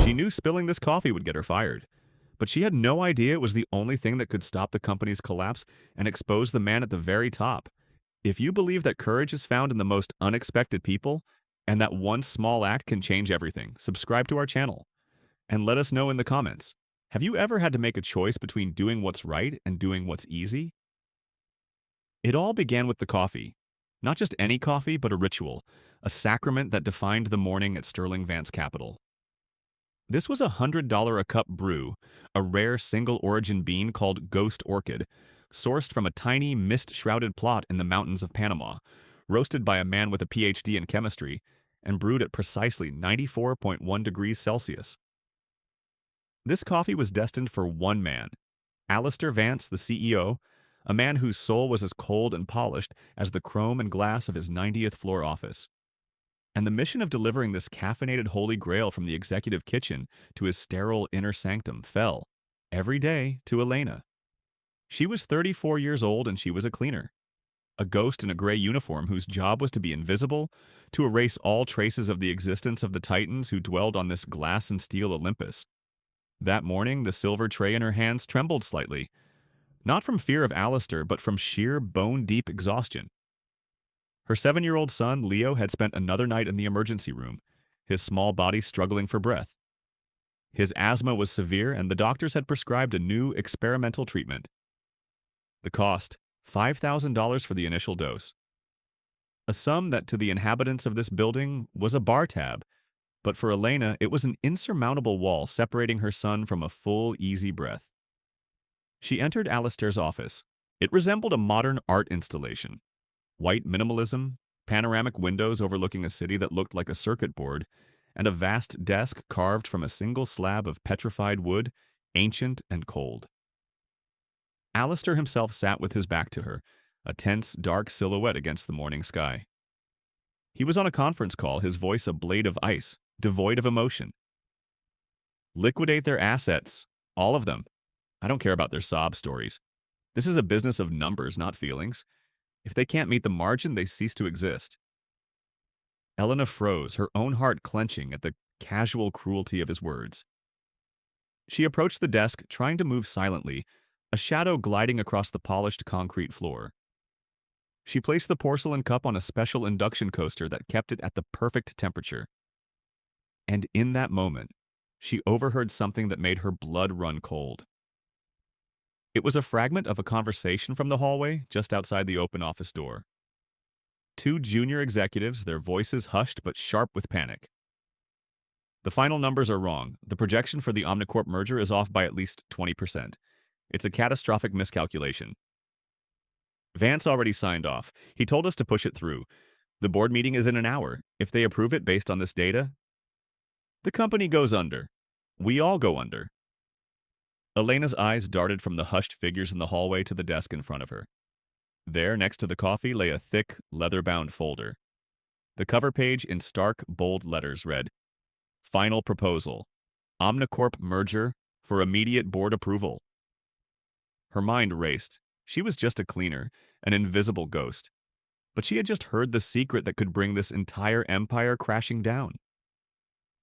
She knew spilling this coffee would get her fired, but she had no idea it was the only thing that could stop the company's collapse and expose the man at the very top. If you believe that courage is found in the most unexpected people, and that one small act can change everything, subscribe to our channel and let us know in the comments. Have you ever had to make a choice between doing what's right and doing what's easy? It all began with the coffee. Not just any coffee, but a ritual, a sacrament that defined the morning at Sterling Vance Capital. This was a $100 a cup brew, a rare single-origin bean called Ghost Orchid, sourced from a tiny, mist-shrouded plot in the mountains of Panama, roasted by a man with a PhD in chemistry, and brewed at precisely 94.1 degrees Celsius. This coffee was destined for one man, Alistair Vance, the CEO, a man whose soul was as cold and polished as the chrome and glass of his 90th floor office. And the mission of delivering this caffeinated holy grail from the executive kitchen to his sterile inner sanctum fell, every day, to Elena. She was 34 years old and she was a cleaner, a ghost in a gray uniform whose job was to be invisible, to erase all traces of the existence of the titans who dwelled on this glass and steel Olympus. That morning, the silver tray in her hands trembled slightly, not from fear of Alistair, but from sheer bone-deep exhaustion. Her 7-year-old son, Leo, had spent another night in the emergency room, his small body struggling for breath. His asthma was severe, and the doctors had prescribed a new experimental treatment. The cost, $5,000 for the initial dose. A sum that to the inhabitants of this building was a bar tab, but for Elena it was an insurmountable wall separating her son from a full, easy breath. She entered Alistair's office. It resembled a modern art installation. White minimalism, panoramic windows overlooking a city that looked like a circuit board, and a vast desk carved from a single slab of petrified wood, ancient and cold. Alistair himself sat with his back to her, a tense, dark silhouette against the morning sky. He was on a conference call, his voice a blade of ice, devoid of emotion. Liquidate their assets, all of them. I don't care about their sob stories. This is a business of numbers, not feelings. If they can't meet the margin, they cease to exist. Elena froze, her own heart clenching at the casual cruelty of his words. She approached the desk, trying to move silently, a shadow gliding across the polished concrete floor. She placed the porcelain cup on a special induction coaster that kept it at the perfect temperature. And in that moment, she overheard something that made her blood run cold. It was a fragment of a conversation from the hallway just outside the open office door. Two junior executives, their voices hushed but sharp with panic. The final numbers are wrong. The projection for the Omnicorp merger is off by at least 20%. It's a catastrophic miscalculation. Vance already signed off. He told us to push it through. The board meeting is in an hour. If they approve it based on this data, the company goes under. We all go under. Elena's eyes darted from the hushed figures in the hallway to the desk in front of her. There, next to the coffee, lay a thick, leather-bound folder. The cover page in stark, bold letters read, "Final Proposal. Omnicorp Merger for immediate board approval." Her mind raced. She was just a cleaner, an invisible ghost. But she had just heard the secret that could bring this entire empire crashing down.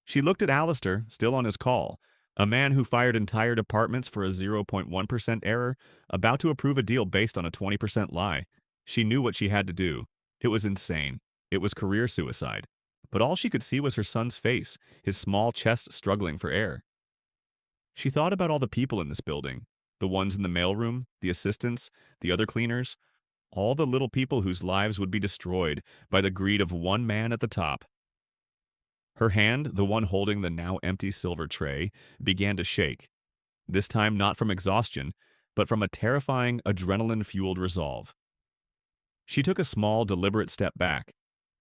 She looked at Alistair, still on his call, a man who fired entire departments for a 0.1% error, about to approve a deal based on a 20% lie. She knew what she had to do. It was insane. It was career suicide. But all she could see was her son's face, his small chest struggling for air. She thought about all the people in this building, the ones in the mailroom, the assistants, the other cleaners, all the little people whose lives would be destroyed by the greed of one man at the top. Her hand, the one holding the now empty silver tray, began to shake, this time not from exhaustion, but from a terrifying, adrenaline-fueled resolve. She took a small, deliberate step back.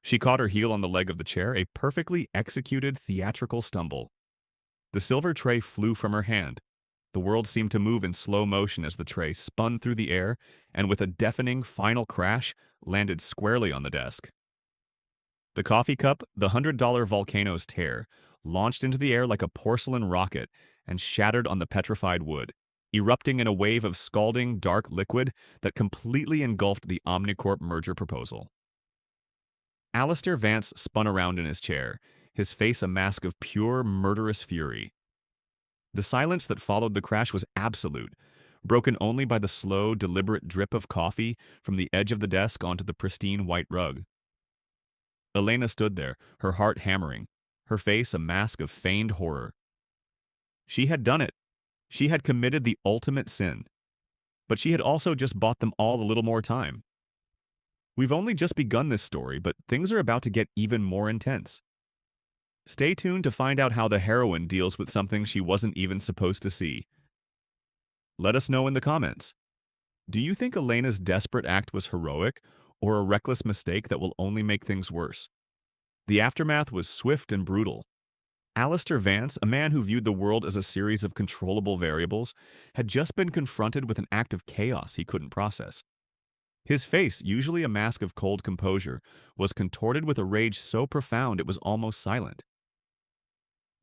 She caught her heel on the leg of the chair, a perfectly executed theatrical stumble. The silver tray flew from her hand. The world seemed to move in slow motion as the tray spun through the air and with a deafening final crash landed squarely on the desk. The coffee cup, the $100 volcano's tear, launched into the air like a porcelain rocket and shattered on the petrified wood, erupting in a wave of scalding, dark liquid that completely engulfed the Omnicorp merger proposal. Alistair Vance spun around in his chair, his face a mask of pure, murderous fury. The silence that followed the crash was absolute, broken only by the slow, deliberate drip of coffee from the edge of the desk onto the pristine white rug. Elena stood there, her heart hammering, her face a mask of feigned horror. She had done it. She had committed the ultimate sin. But she had also just bought them all a little more time. We've only just begun this story, but things are about to get even more intense. Stay tuned to find out how the heroine deals with something she wasn't even supposed to see. Let us know in the comments. Do you think Elena's desperate act was heroic, or a reckless mistake that will only make things worse? The aftermath was swift and brutal. Alistair Vance, a man who viewed the world as a series of controllable variables, had just been confronted with an act of chaos he couldn't process. His face, usually a mask of cold composure, was contorted with a rage so profound it was almost silent.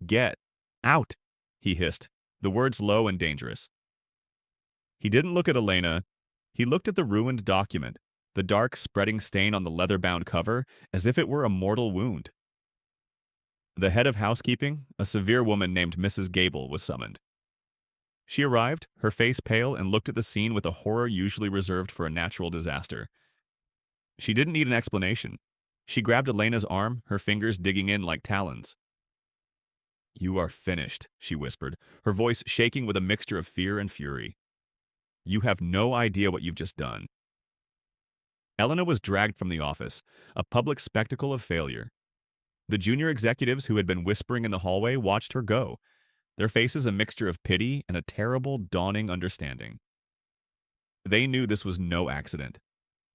"Get out," he hissed, the words low and dangerous. He didn't look at Elena. He looked at the ruined document, the dark, spreading stain on the leather-bound cover, as if it were a mortal wound. The head of housekeeping, a severe woman named Mrs. Gable, was summoned. She arrived, her face pale, and looked at the scene with a horror usually reserved for a natural disaster. She didn't need an explanation. She grabbed Elena's arm, her fingers digging in like talons. "You are finished," she whispered, her voice shaking with a mixture of fear and fury. "You have no idea what you've just done." Elena was dragged from the office, a public spectacle of failure. The junior executives who had been whispering in the hallway watched her go, their faces a mixture of pity and a terrible, dawning understanding. They knew this was no accident,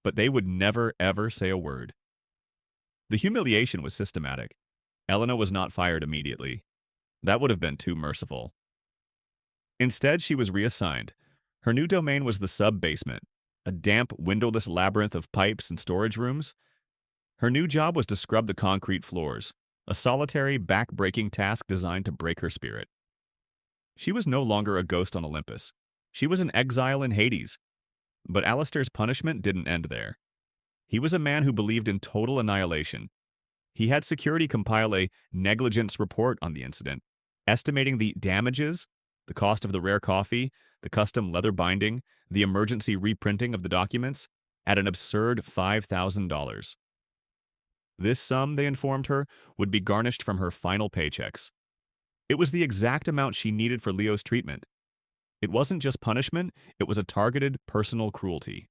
but they would never, ever say a word. The humiliation was systematic. Elena was not fired immediately. That would have been too merciful. Instead, she was reassigned. Her new domain was the sub-basement, a damp, windowless labyrinth of pipes and storage rooms. Her new job was to scrub the concrete floors, a solitary, back-breaking task designed to break her spirit. She was no longer a ghost on Olympus. She was an exile in Hades. But Alistair's punishment didn't end there. He was a man who believed in total annihilation. He had security compile a negligence report on the incident, estimating the damages, the cost of the rare coffee, the custom leather binding, the emergency reprinting of the documents, at an absurd $5,000. This sum, they informed her, would be garnished from her final paychecks. It was the exact amount she needed for Leo's treatment. It wasn't just punishment, it was a targeted, personal cruelty.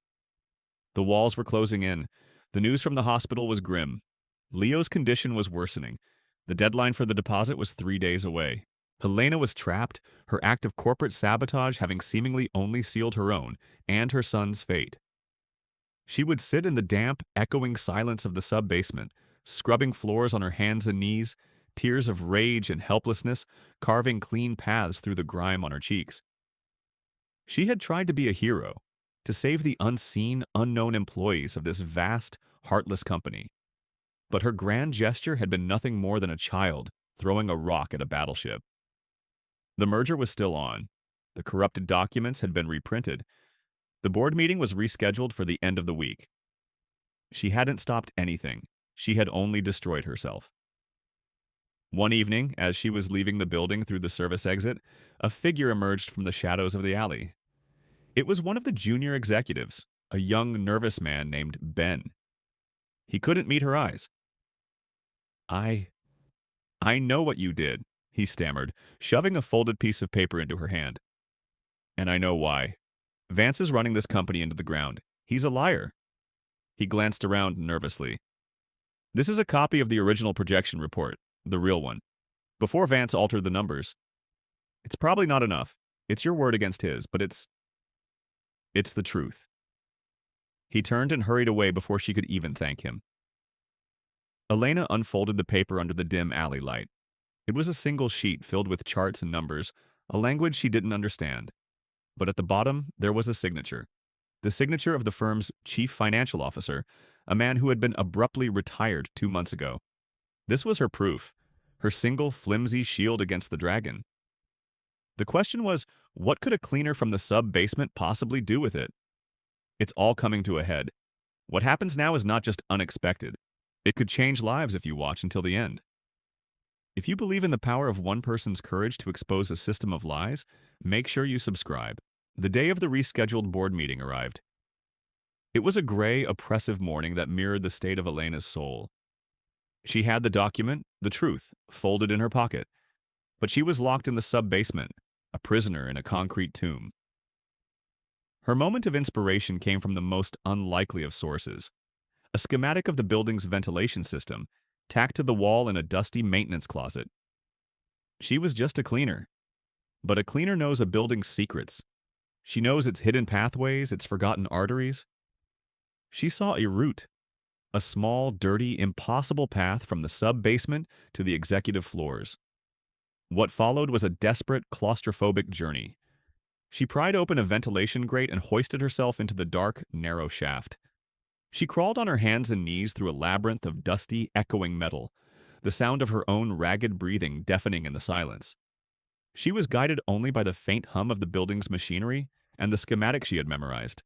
The walls were closing in. The news from the hospital was grim. Leo's condition was worsening. The deadline for the deposit was 3 days away. Elena was trapped, her act of corporate sabotage having seemingly only sealed her own and her son's fate. She would sit in the damp, echoing silence of the sub-basement, scrubbing floors on her hands and knees, tears of rage and helplessness carving clean paths through the grime on her cheeks. She had tried to be a hero, to save the unseen, unknown employees of this vast, heartless company. But her grand gesture had been nothing more than a child throwing a rock at a battleship. The merger was still on. The corrupted documents had been reprinted. The board meeting was rescheduled for the end of the week. She hadn't stopped anything. She had only destroyed herself. One evening, as she was leaving the building through the service exit, a figure emerged from the shadows of the alley. It was one of the junior executives, a young, nervous man named Ben. He couldn't meet her eyes. I know what you did," he stammered, shoving a folded piece of paper into her hand. "And I know why. Vance is running this company into the ground. He's a liar." He glanced around nervously. "This is a copy of the original projection report, the real one, before Vance altered the numbers. It's probably not enough. It's your word against his, but it's the truth." He turned and hurried away before she could even thank him. Elena unfolded the paper under the dim alley light. It was a single sheet filled with charts and numbers, a language she didn't understand. But at the bottom, there was a signature. The signature of the firm's chief financial officer, a man who had been abruptly retired 2 months ago. This was her proof, her single flimsy shield against the dragon. The question was, what could a cleaner from the sub-basement possibly do with it? It's all coming to a head. What happens now is not just unexpected. It could change lives if you watch until the end. If you believe in the power of one person's courage to expose a system of lies, make sure you subscribe. The day of the rescheduled board meeting arrived. It was a gray, oppressive morning that mirrored the state of Elena's soul. She had the document, the truth, folded in her pocket, but she was locked in the sub-basement, a prisoner in a concrete tomb. Her moment of inspiration came from the most unlikely of sources: a schematic of the building's ventilation system, tacked to the wall in a dusty maintenance closet. She was just a cleaner, but a cleaner knows a building's secrets. She knows its hidden pathways, its forgotten arteries. She saw a route, a small, dirty, impossible path from the sub-basement to the executive floors. What followed was a desperate, claustrophobic journey. She pried open a ventilation grate and hoisted herself into the dark, narrow shaft. She crawled on her hands and knees through a labyrinth of dusty, echoing metal, the sound of her own ragged breathing deafening in the silence. She was guided only by the faint hum of the building's machinery and the schematic she had memorized.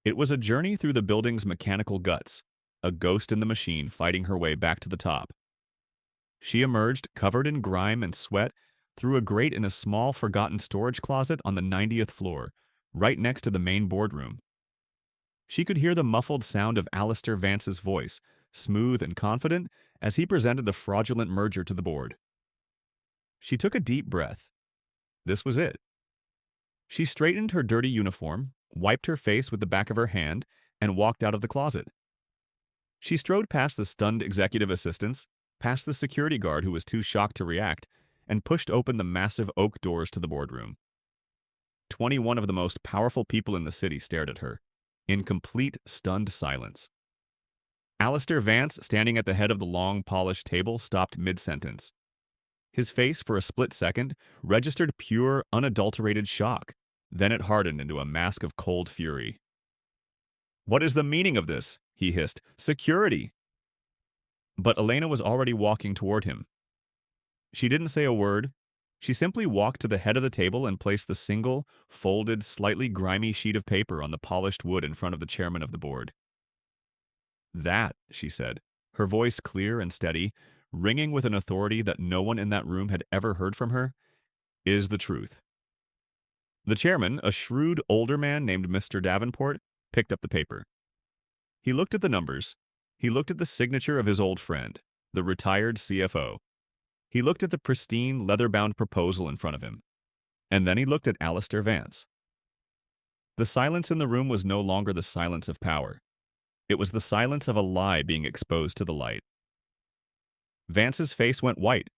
It was a journey through the building's mechanical guts, a ghost in the machine fighting her way back to the top. She emerged, covered in grime and sweat, through a grate in a small, forgotten storage closet on the 90th floor, right next to the main boardroom. She could hear the muffled sound of Alistair Vance's voice, smooth and confident, as he presented the fraudulent merger to the board. She took a deep breath. This was it. She straightened her dirty uniform, wiped her face with the back of her hand, and walked out of the closet. She strode past the stunned executive assistants, past the security guard who was too shocked to react, and pushed open the massive oak doors to the boardroom. 21 of the most powerful people in the city stared at her, in complete, stunned silence. Alistair Vance, standing at the head of the long, polished table, stopped mid-sentence. His face, for a split second, registered pure, unadulterated shock. Then it hardened into a mask of cold fury. "What is the meaning of this?" he hissed. "Security!" But Elena was already walking toward him. She didn't say a word. She simply walked to the head of the table and placed the single, folded, slightly grimy sheet of paper on the polished wood in front of the chairman of the board. "That," she said, her voice clear and steady, ringing with an authority that no one in that room had ever heard from her, "is the truth." The chairman, a shrewd older man named Mr. Davenport, picked up the paper. He looked at the numbers. He looked at the signature of his old friend, the retired CFO. He looked at the pristine, leather-bound proposal in front of him. And then he looked at Alistair Vance. The silence in the room was no longer the silence of power. It was the silence of a lie being exposed to the light. Vance's face went white.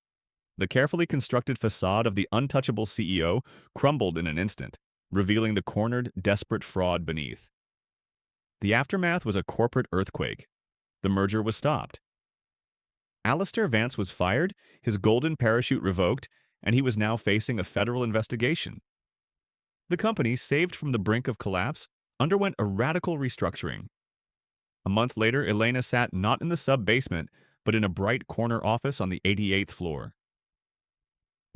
The carefully constructed facade of the untouchable CEO crumbled in an instant, revealing the cornered, desperate fraud beneath. The aftermath was a corporate earthquake. The merger was stopped. Alistair Vance was fired, his golden parachute revoked, and he was now facing a federal investigation. The company, saved from the brink of collapse, underwent a radical restructuring. A month later, Elena sat not in the sub-basement, but in a bright corner office on the 88th floor.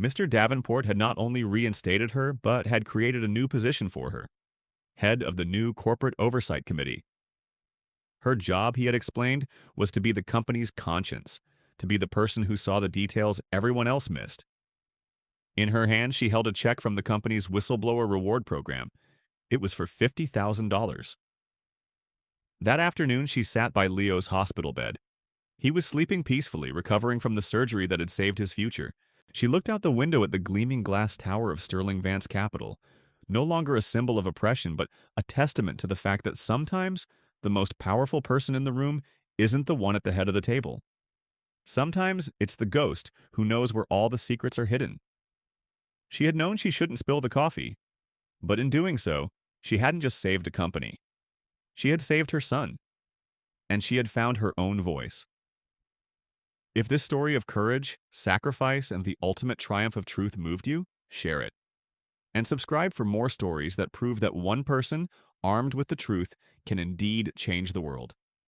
Mr. Davenport had not only reinstated her, but had created a new position for her: head of the new Corporate Oversight Committee. Her job, he had explained, was to be the company's conscience, to be the person who saw the details everyone else missed. In her hand, she held a check from the company's whistleblower reward program. It was for $50,000. That afternoon, she sat by Leo's hospital bed. He was sleeping peacefully, recovering from the surgery that had saved his future. She looked out the window at the gleaming glass tower of Sterling Vance Capital, no longer a symbol of oppression, but a testament to the fact that sometimes the most powerful person in the room isn't the one at the head of the table. Sometimes it's the ghost who knows where all the secrets are hidden. She had known she shouldn't spill the coffee, but in doing so, she hadn't just saved a company. She had saved her son, and she had found her own voice. If this story of courage, sacrifice, and the ultimate triumph of truth moved you, share it. And subscribe for more stories that prove that one person, armed with the truth, can indeed change the world.